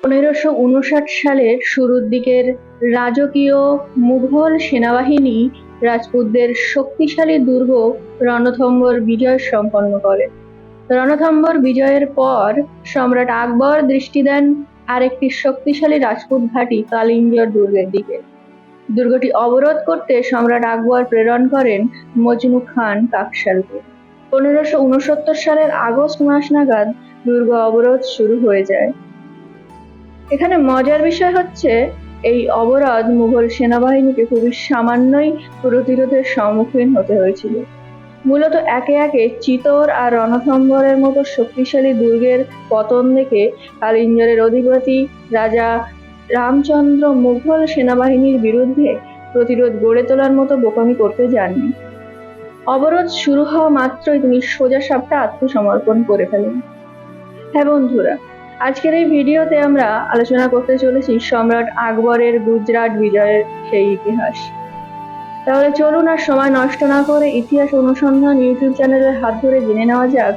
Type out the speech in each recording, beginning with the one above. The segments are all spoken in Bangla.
1559 সালের শুরুর দিকের রাজকীয় মুঘল সেনাবাহিনী রাজপুতদের শক্তিশালী দুর্গ রণথম্বর বিজয় সম্পন্ন করে। রণথম্বর বিজয়ের পর সম্রাট আকবর দৃষ্টি দেন আরেকটি শক্তিশালী রাজপুত ঘাঁটি কালিঞ্জর দুর্গের দিকে। দুর্গটি অবরোধ করতে সম্রাট আকবর প্রেরণ করেন মজনু খান কাকশালকে। 1569 সালের আগস্ট মাস নাগাদ দুর্গ অবরোধ শুরু হয়ে যায়। এখানে মজার বিষয় হচ্ছে, এই অবরোধ মুঘল সেনাবাহিনীকে খুবই সামান্যই প্রতিরোধের সম্মুখীন হতে হয়েছিল। মূলত একে একে চিতোর আর রণথম্বরের মতো শক্তিশালী দুর্গের পতন দেখে কালিঞ্জরের অধিপতি রাজা রামচন্দ্র মুঘল সেনাবাহিনীর বিরুদ্ধে প্রতিরোধ গড়ে তোলার মতো বোকামি করতে যাননি। অবরোধ শুরু হওয়া মাত্রই তিনি সোজা সাপটা আত্মসমর্পণ করে ফেলেন। হ্যাঁ বন্ধুরা, আজকের এই ভিডিওতে আমরা আলোচনা করতে চলেছি সম্রাট আকবরের গুজরাট বিজয়ের সেই ইতিহাস। তাহলে চলুন আর সময় নষ্ট না করে ইতিহাস অনুসন্ধান ইউটিউব চ্যানেলের হাত ধরে জেনে নেওয়া যাক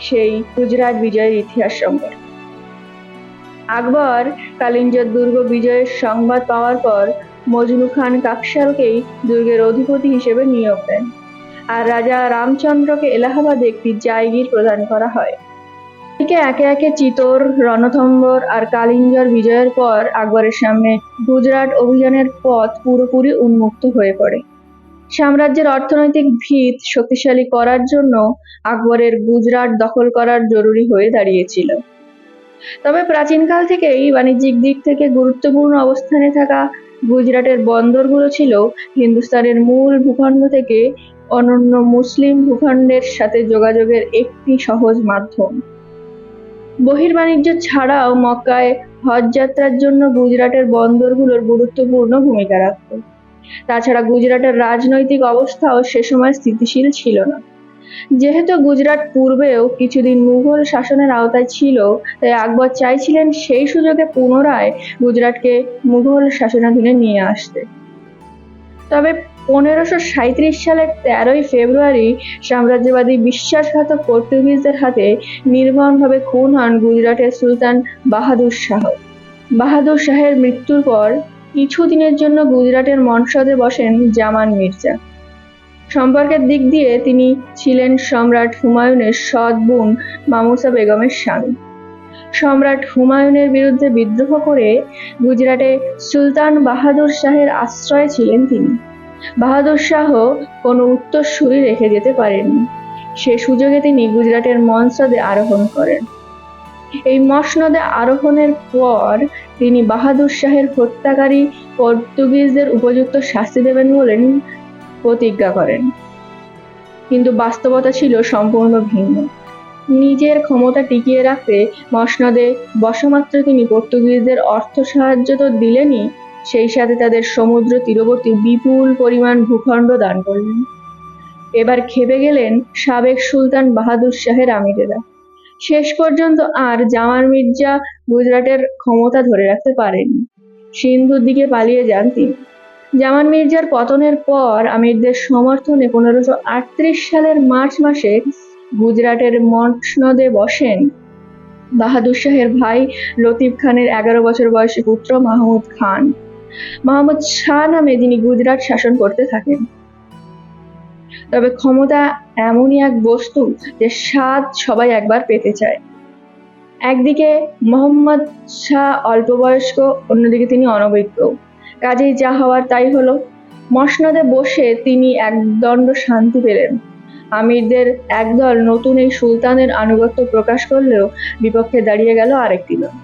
সেই গুজরাট বিজয়ের ইতিহাস সম্পর্কে। আকবর কালিঞ্জর দুর্গ বিজয়ের সংবাদ পাওয়ার পর মজনু খান কাকশালকেই দুর্গের অধিপতি হিসেবে নিয়োগ দেন, আর রাজা রামচন্দ্রকে এলাহাবাদে একটি জায়গির প্রদান করা হয়। একে একে চিতোর, রণথম্বর আর কালিঞ্জর বিজয়ের পর আকবরের সামনে গুজরাট অভিযানের পথ পুরোপুরি উন্মুক্ত হয়ে পড়ে। সাম্রাজ্যের অর্থনৈতিক ভিত শক্তিশালী করার জন্য আকবরের গুজরাট দখল করার জরুরি হয়ে দাঁড়িয়েছিল। তবে প্রাচীনকাল থেকেই বাণিজ্যিক দিক থেকে গুরুত্বপূর্ণ অবস্থানে থাকা গুজরাটের বন্দরগুলো ছিল হিন্দুস্তানের মূল ভূখণ্ড থেকে অনন্য মুসলিম ভূখণ্ডের সাথে যোগাযোগের একটি সহজ মাধ্যম। বহির্বাণিজ্য ছাড়াও মক্কায় হজ যাত্রার জন্য গুজরাটের বন্দরগুলোর গুরুত্বপূর্ণ ভূমিকা রাখত। তাছাড়া গুজরাটের রাজনৈতিক অবস্থাও সে সময় স্থিতিশীল ছিল না। যেহেতু গুজরাট পূর্বেও কিছুদিন মুঘল শাসনের আওতায় ছিল, তাই আকবর চাইছিলেন সেই সুযোগে পুনরায় গুজরাটকে মুঘল শাসনাধীনে নিয়ে আসতে। তবে 1537 সালের 13 ফেব্রুয়ারি সাম্রাজ্যবাদী বিশ্বাসঘাতক পর্তুগিজদের হাতে নির্মমভাবে খুন হন গুজরাটের সুলতান বাহাদুর শাহ। বাহাদুর শাহের মৃত্যুর পর কিছুদিনের জন্য গুজরাটের মনসদে বসেন জামান মির্জা। সম্পর্কের দিক দিয়ে তিনি ছিলেন সম্রাট হুমায়ুনের সৎ বোন মামুসা বেগমের স্বামী। সম্রাট হুমায়ুনের বিরুদ্ধে বিদ্রোহ করে গুজরাটে সুলতান বাহাদুর শাহের আশ্রয়ে ছিলেন তিনি। বাহাদুর শাহ কোনো উত্তরসূরি রেখে যেতে পারেননি। সে সুযোগে তিনি গুজরাটের মনসদে আরোহণ করেন। এই মসনদে আরোহণের পর তিনি বাহাদুর শাহের হত্যাকারী পর্তুগিজদের উপযুক্ত শাস্তি দেবেন বলে প্রতিজ্ঞা করেন। কিন্তু বাস্তবতা ছিল সম্পূর্ণ ভিন্ন। নিজের ক্ষমতা টিকিয়ে রাখতে মসনদে বসামাত্র তিনি পর্তুগিজদের অর্থ সাহায্য তো দিলেনই, সেই সাথে তাদের সমুদ্র তীরবর্তী বিপুল পরিমাণ ভূখণ্ড দান করলেন। এবার খেপে গেলেন সাবেক সুলতান বাহাদুর শাহের আমিরেরা। শেষ পর্যন্ত আর জামান মির্জা গুজরাটের ক্ষমতা ধরে রাখতে পারেননি। সিন্ধুর দিকে পালিয়ে যান তিনি। জামান মির্জার পতনের পর আমিরদের সমর্থনে 1538 সালের মার্চ মাসে গুজরাটের মসনদে বসেন বাহাদুর শাহের ভাই লতিফ খানের 11 বছর বয়সী পুত্র মাহমুদ খান। মাহমুদ শাহ নামে যিনি গুজরাট শাসন করতে থাকেন। তবে ক্ষমতা এমনই এক বস্তু যে স্বাদ সবাই একবার পেতে চায়। একদিকে মোহাম্মদ শাহ অল্প বয়স্ক, অন্যদিকে তিনি অনভিজ্ঞ, কাজেই যা হওয়ার তাই হলো। মসনদে বসে তিনি একদণ্ড শান্তি পেলেন। আমিরদের একদল নতুন এই সুলতানের আনুগত্য প্রকাশ করলেও বিপক্ষে দাঁড়িয়ে গেল আরেকটি দল।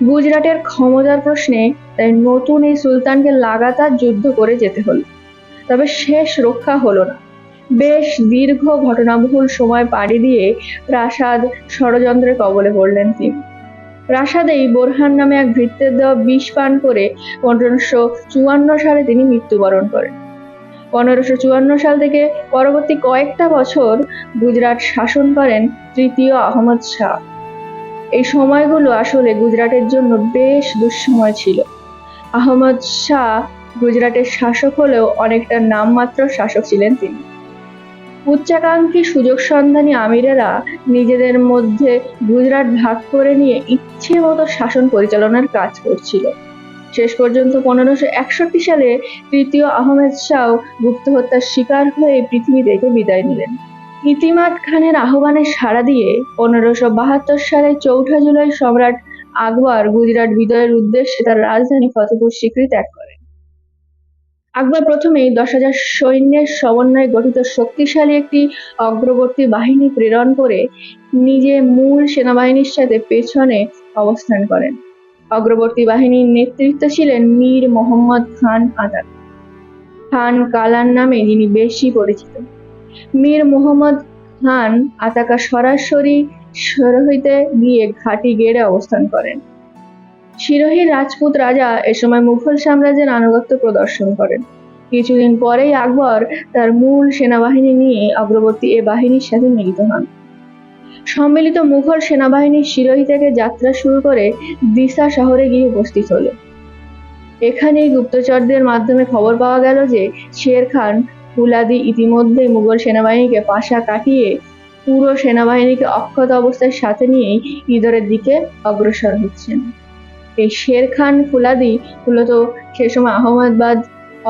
গুজরাটের ক্ষমতার প্রশ্নে তাই নতুন এই সুলতানকে লাগাতার যুদ্ধ করে যেতে হলো। তবে শেষ রক্ষা হলো না। বেশ দীর্ঘ ঘটনাবহুল সময় পাড়ি দিয়ে প্রাসাদ ষড়যন্ত্রের কবলে পড়লেন তিনি। প্রাসাদেই বোরহান নামে এক ভৃত্যের দেওয়া বিষ পান করে 1554 সালে তিনি মৃত্যুবরণ করেন। 1554 সাল থেকে পরবর্তী কয়েকটা বছর গুজরাট শাসন করেন তৃতীয় আহমদ শাহ। এই সময়গুলো আসলে গুজরাটের জন্য বেশ দুঃসময় ছিল। আহমদ শাহ গুজরাটের শাসক হলেও অনেকটা নামমাত্র শাসক ছিলেন তিনি। উচ্চাকাঙ্ক্ষী সুযোগ সন্ধানী আমিরেরা নিজেদের মধ্যে গুজরাট ভাগ করে নিয়ে ইচ্ছে মতো শাসন পরিচালনার কাজ করছিল। শেষ পর্যন্ত 1561 সালে তৃতীয় আহমেদ শাহ গুপ্ত হত্যার শিকার হয়ে পৃথিবী থেকে বিদায় নিলেন। ইতিমাদ খানের আহ্বানে সাড়া দিয়ে 1572 সালে 4 জুলাই সম্রাট আকবর গুজরাট বিজয়ের উদ্দেশ্যে তার রাজধানী ফতেপুর সিক্রি ত্যাগ করেন। আকবর প্রথমেই 10,000 সৈন্যের সমন্বয়ে গঠিত শক্তিশালী একটি অগ্রবর্তী বাহিনী প্রেরণ করে নিজে মূল সেনাবাহিনীর সাথে পেছনে অবস্থান করেন। অগ্রবর্তী বাহিনীর নেতৃত্বে ছিলেন মীর মোহাম্মদ খান আতাক, খান কালান নামে যিনি বেশি পরিচিত। মীর মোহাম্মদ খান আতাকা সরাসরি সিরোহিতে গিয়ে ঘাঁটি গেড়ে অবস্থান করেন। সিরোহির রাজপুত রাজা এ সময় মুঘল সাম্রাজ্যের আনুগত্য প্রদর্শন করেন। কিছুদিন পরেই আকবর তার মূল সেনাবাহিনী নিয়ে অগ্রবর্তী এ বাহিনীর সাথে মিলিত হন। সম্মিলিত মুঘল সেনাবাহিনী সিরোহি থেকে যাত্রা শুরু করে দিসা শহরে গিয়ে উপস্থিত হলো। এখানেই গুপ্তচরদের মাধ্যমে খবর পাওয়া গেল যে শের খান ফুলাদি ইতিমধ্যে মুঘল সেনাবাহিনীকে পাশা কাটিয়ে পুরো সেনাবাহিনীকে অক্ষত অবস্থায় সাথে নিয়েই ইদরের দিকে অগ্রসর হচ্ছেন। এই শের খান ফুলাদি মূলত সে সময় আহমেদাবাদ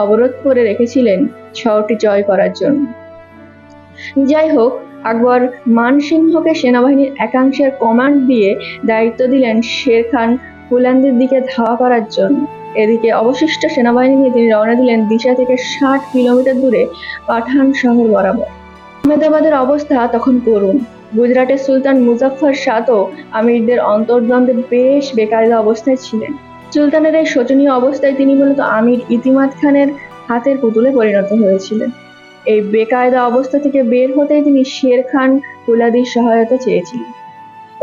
অবরোধ করে রেখেছিলেন শহরটি জয় করার জন্য। যাই হোক, আকবর মানসিংহকে সেনাবাহিনীর একাংশের কমান্ড দিয়ে দায়িত্ব দিলেন শের খান ফুলান্দির দিকে ধাওয়া করার জন্য। এদিকে অবশিষ্ট সেনাবাহিনী নিয়ে তিনি রওনা দিলেন দিশা থেকে 60 কিলোমিটার দূরে পাঠান শহর বরাবর। আহমেদাবাদের অবস্থা তখন করুণ। গুজরাটের সুলতান মুজাফফর শাহ তো আমিরদের অন্তর্দ্বন্দ্বে বেশ বেকায়দা অবস্থায় ছিলেন। সুলতানের এই শোচনীয় অবস্থায় তিনি মূলত আমির ইতিমাদ খানের হাতের পুতুলে পরিণত হয়েছিলেন। এই বেকায়দা অবস্থা থেকে বের হতেই তিনি শের খান ফুলাদির সহায়তা চেয়েছিলেন।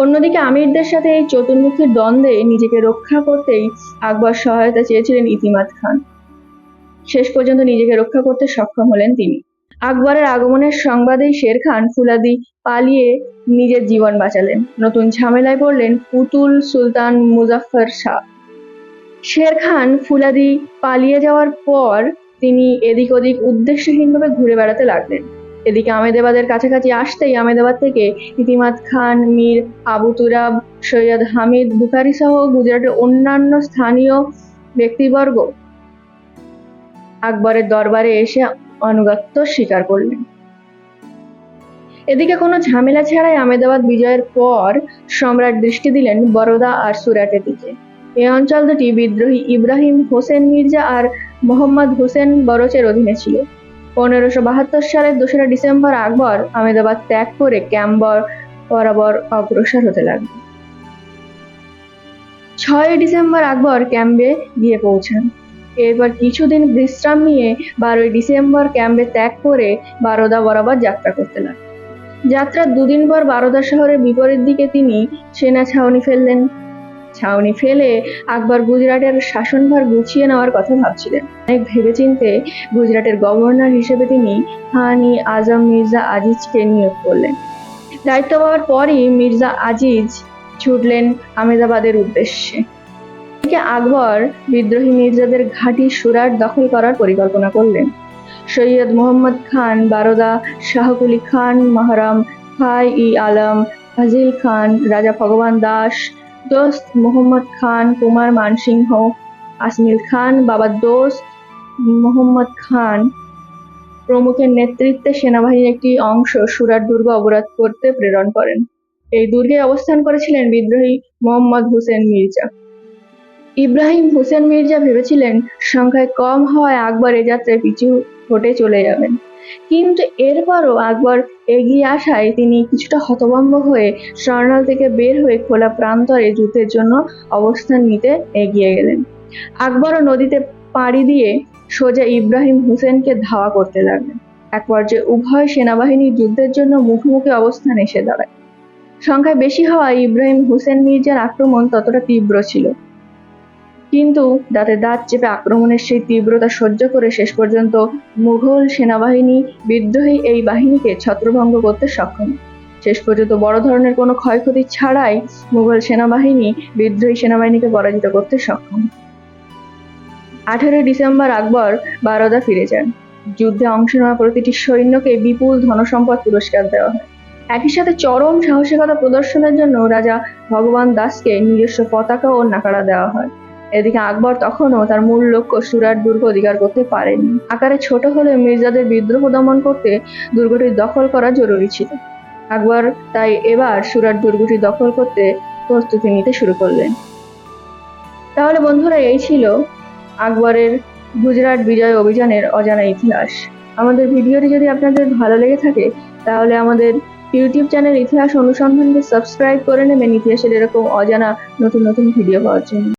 অন্যদিকে আমিরদের সাথে এই চতুর্মুখী দ্বন্দ্বে নিজেকে রক্ষা করতেই আকবর সহায়তা চেয়েছিলেন ইতিমাদ খান। শেষ পর্যন্ত নিজেকে রক্ষা করতে সক্ষম হলেন তিনি। আকবরের আগমনের সংবাদেই শের খান ফুলাদি পালিয়ে নিজের জীবন বাঁচালেন। নতুন ঝামেলায় পড়লেন পুতুল সুলতান মুজাফফর শাহ। শের খান ফুলাদি পালিয়ে যাওয়ার পর তিনি এদিক ওদিক উদ্দেশ্যহীনভাবে ঘুরে বেড়াতে লাগলেন। এদিকে আহমেদাবাদের কাছাকাছি আসতেই আহমেদাবাদ থেকে ইতিমাদ খান, মীর আবু তুরাব, সৈয়দ হামিদ বুখারি সহ গুজরাটের অন্যান্য স্থানীয় ব্যক্তিবর্গ আকবরের দরবারে এসে আনুগত্য স্বীকার করলেন। এদিকে কোনো ঝামেলা ছাড়াই আহমেদাবাদ বিজয়ের পর সম্রাট দৃষ্টি দিলেন বরোদা আর সুরাটের দিকে। এই অঞ্চল দুটি বিদ্রোহী ইব্রাহিম হোসেন মির্জা আর মোহাম্মদ হোসেন বরোচের অধীনে ছিল। 1572 সালের 2রা ডিসেম্বর আকবর আহমেদাবাদ ত্যাগ করে ক্যাম্বর বরাবর অগ্রসর হতে লাগলেন। 6 ডিসেম্বর আকবর ক্যাম্বে গিয়ে পৌঁছান। এরপর কিছুদিন বিশ্রাম নিয়ে 12 ডিসেম্বর ক্যাম্বে ত্যাগ করে বারোদা বরাবর যাত্রা করতে লাগলেন। যাত্রার 2 দিন পর বারোদা শহরের বিপরীত দিকে তিনি সেনা ছাউনি ফেললেন। ছাউনি ফেলে আকবর গুজরাটের শাসনভার গুছিয়ে নেওয়ার কথা ভাবছিলেন। অনেক ভেবেচিন্তে গুজরাটের গভর্নর হিসেবে তিনি খান-ই-আজম মির্জা আজিজকে নিয়োগ করলেন। দায়িত্ব পাওয়ার পরই মির্জা আজিজ ছুটলেন আহমেদাবাদের উদ্দেশ্যে। এদিকে আকবর বিদ্রোহী মির্জাদের ঘাঁটি সুরাট দখল করার পরিকল্পনা করলেন। সৈয়দ মোহাম্মদ খান বারোদা, শাহকুলি খান মহরম, খাই-ই-আলম, ফাজিল খান, রাজা ভগবান দাস, দোস্ত মোহাম্মদ খান, কুমার মানসিংহ, আসমিল খান, বাবা দোস্ত মোহাম্মদ খান প্রমুখের নেতৃত্বে সেনাবাহিনীর একটি অংশ সুরাট দুর্গ অবরোধ করতে প্রেরণ করেন। এই দুর্গে অবস্থান করেছিলেন বিদ্রোহী মোহাম্মদ হোসেন মির্জা। ইব্রাহিম হোসেন মির্জা ভেবেছিলেন সংখ্যায় কম হওয়ায় আকবর এ যাত্রায় পিছু হটে চলে যাবেন, কিন্তু এরপরও আকবর এগিয়ে আসায় তিনি কিছুটা হতভম্ব হয়ে স্বর্ণাল থেকে বের হয়ে খোলা প্রান্তরে যুদ্ধের জন্য অবস্থান নিতে এগিয়ে গেলেন। আকবরও নদীতে পাড়ি দিয়ে সোজা ইব্রাহিম হোসেনকে ধাওয়া করতে লাগলেন। এক পর্যায়ে উভয় সেনাবাহিনী যুদ্ধের জন্য মুখোমুখি অবস্থানে এসে দাঁড়ায়। সংখ্যায় বেশি হওয়ায় ইব্রাহিম হোসেন মির্জার আক্রমণ ততটা তীব্র ছিল, কিন্তু দাঁতে দাঁত চেপে আক্রমণের সেই তীব্রতা সহ্য করে শেষ পর্যন্ত মুঘল সেনাবাহিনী বিদ্রোহী এই বাহিনীকে ছত্রভঙ্গ করতে সক্ষম। শেষ পর্যন্ত বড় ধরনের কোনো ক্ষয়ক্ষতি ছাড়াই মুঘল সেনাবাহিনী বিদ্রোহী সেনাবাহিনীকে পরাজিত করতে সক্ষম। 18 ডিসেম্বর আকবর বারোদা ফিরে যান। যুদ্ধে অংশ নেওয়া প্রতিটি সৈন্যকে বিপুল ধনসম্পদ পুরস্কার দেওয়া হয়। একই সাথে চরম সাহসিকতা প্রদর্শনের জন্য রাজা ভগবান দাসকে নিজস্ব পতাকা ও নাকাড়া দেওয়া হয়। এদিকে আকবর তখনও তার মূল লক্ষ্য সুরাট দুর্গ অধিকার করতে পারেননি। আকারে ছোট হলেও মির্জাদের বিদ্রোহ দমন করতে দুর্গটি দখল করা জরুরি ছিল। আকবর তাই এবার সুরাট দুর্গটি দখল করতে প্রস্তুতি নিতে শুরু করলেন। তাহলে বন্ধুরা, এই ছিল আকবরের গুজরাট বিজয় অভিযানের অজানা ইতিহাস। আমাদের ভিডিওটি যদি আপনাদের ভালো লেগে থাকে তাহলে আমাদের ইউটিউব চ্যানেল ইতিহাস অনুসন্ধানকে সাবস্ক্রাইব করে নেবেন ইতিহাসের এরকম অজানা নতুন নতুন ভিডিও পাওয়ার জন্য।